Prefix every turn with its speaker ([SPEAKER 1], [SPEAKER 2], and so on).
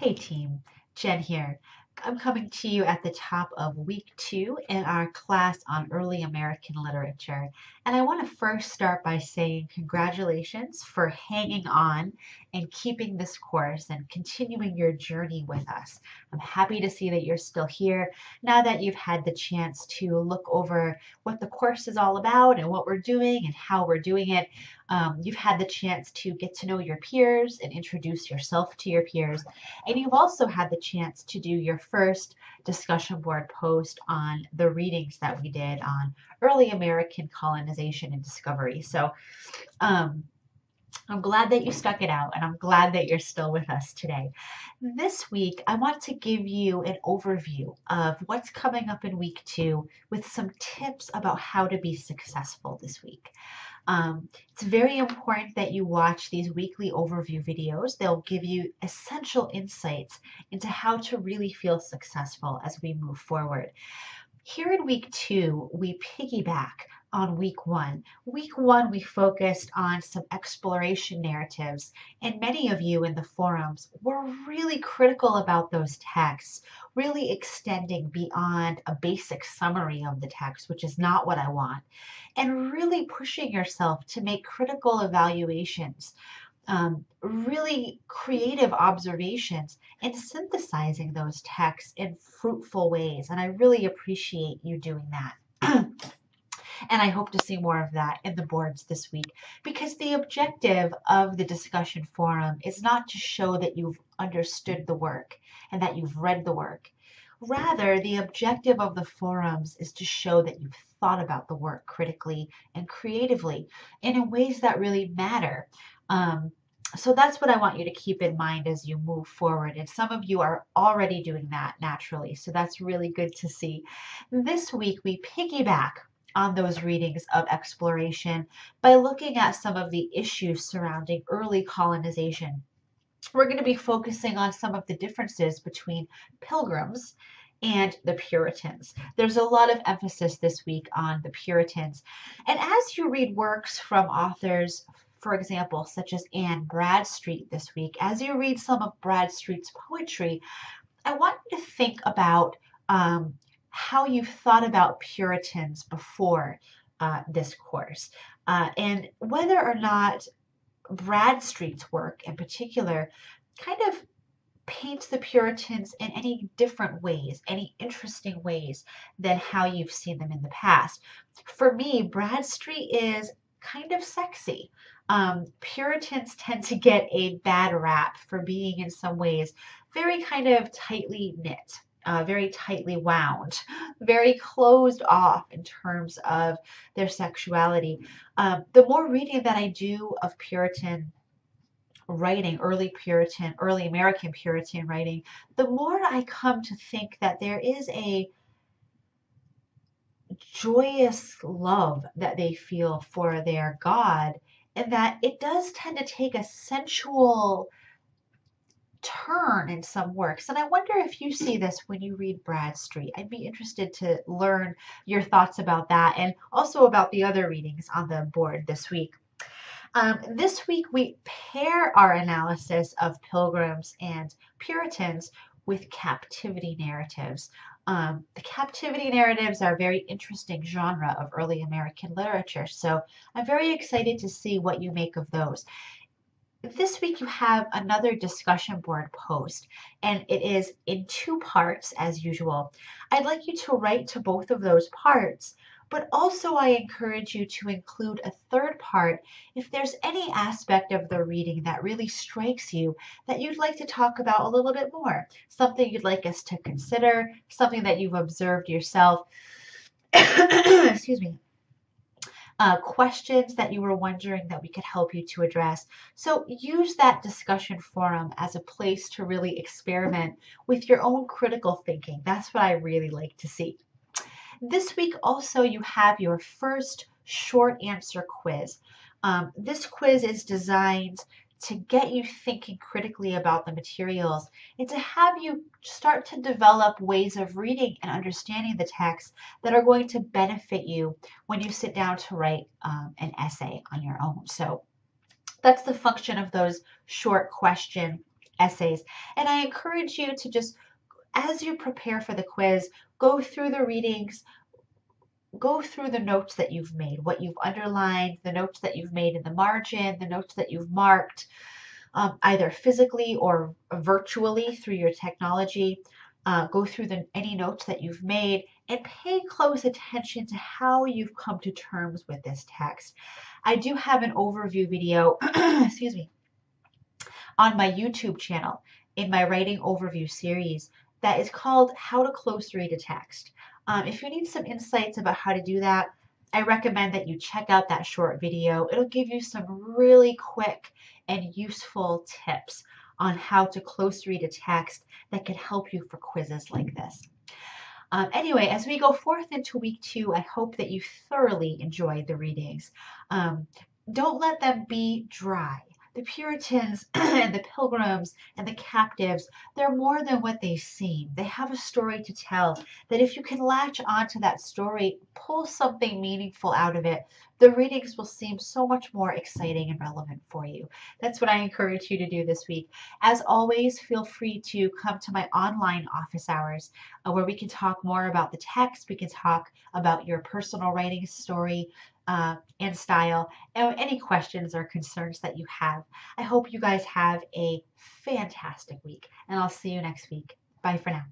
[SPEAKER 1] Hey team, Jen here. I'm coming to you at the top of week 2 in our class on early American literature. And I want to first start by saying congratulations for hanging on and keeping this course and continuing your journey with us. I'm happy to see that you're still here now that you've had the chance to look over what the course is all about and what we're doing and how we're doing it. You've had the chance to get to know your peers and introduce yourself to your peers. And you've also had the chance to do your first discussion board post on the readings that we did on early American colonization and discovery. So um, I'm glad that you stuck it out and I'm glad that you're still with us today. This week, I want to give you an overview of what's coming up in week 2 with some tips about how to be successful this week. It's very important that you watch these weekly overview videos. They'll give you essential insights into how to really feel successful as we move forward. Here in week 2, we piggyback on week 1. Week 1, we focused on some exploration narratives, and many of you in the forums were really critical about those texts, really extending beyond a basic summary of the text, which is not what I want, and really pushing yourself to make critical evaluations, really creative observations, and synthesizing those texts in fruitful ways. And I really appreciate you doing that. And I hope to see more of that in the boards this week, because the objective of the discussion forum is not to show that you've understood the work and that you've read the work. Rather, the objective of the forums is to show that you've thought about the work critically and creatively and in ways that really matter. So that's what I want you to keep in mind as you move forward. And some of you are already doing that naturally. So that's really good to see. This week, we piggyback on those readings of exploration by looking at some of the issues surrounding early colonization. We're going to be focusing on some of the differences between pilgrims and the Puritans. There's a lot of emphasis this week on the Puritans. And as you read works from authors, for example, such as Anne Bradstreet this week, as you read some of Bradstreet's poetry, I want you to think about how you've thought about Puritans before this course, and whether or not Bradstreet's work in particular kind of paints the Puritans in any different ways, any interesting ways than how you've seen them in the past. For me, Bradstreet is kind of sexy. Puritans tend to get a bad rap for being in some ways very kind of tightly knit. Very tightly wound, very closed off in terms of their sexuality. The more reading that I do of Puritan writing, early American Puritan writing, the more I come to think that there is a joyous love that they feel for their God, and that it does tend to take a sensual turn in some works. And I wonder if you see this when you read Bradstreet. I'd be interested to learn your thoughts about that and also about the other readings on the board this week. This week, we pair our analysis of pilgrims and Puritans with captivity narratives. The captivity narratives are a very interesting genre of early American literature, so I'm very excited to see what you make of those. This week you have another discussion board post, and it is in 2 parts as usual. I'd like you to write to both of those parts, but also I encourage you to include a 3rd part if there's any aspect of the reading that really strikes you that you'd like to talk about a little bit more, something you'd like us to consider, something that you've observed yourself. Excuse me. Questions that you were wondering that we could help you to address. So use that discussion forum as a place to really experiment with your own critical thinking. That's what I really like to see. This week also you have your first short answer quiz. This quiz is designed to get you thinking critically about the materials and to have you start to develop ways of reading and understanding the text that are going to benefit you when you sit down to write an essay on your own. So that's the function of those short question essays. And I encourage you to just, as you prepare for the quiz, go through the readings, go through the notes that you've made, what you've underlined, the notes that you've made in the margin, the notes that you've marked, either physically or virtually through your technology. Go through any notes that you've made and pay close attention to how you've come to terms with this text. I do have an overview video, excuse me, on my YouTube channel in my writing overview series that is called How to Close Read a Text. If you need some insights about how to do that, I recommend that you check out that short video. It'll give you some really quick and useful tips on how to close read a text that can help you for quizzes like this. Anyway, as we go forth into week 2, I hope that you thoroughly enjoyed the readings. Don't let them be dry. The Puritans and the Pilgrims and the captives, they're more than what they seem. They have a story to tell that if you can latch onto that story, pull something meaningful out of it, the readings will seem so much more exciting and relevant for you. That's what I encourage you to do this week. As always, feel free to come to my online office hours where we can talk more about the text. We can talk about your personal writing story and style, and any questions or concerns that you have. I hope you guys have a fantastic week, and I'll see you next week. Bye for now.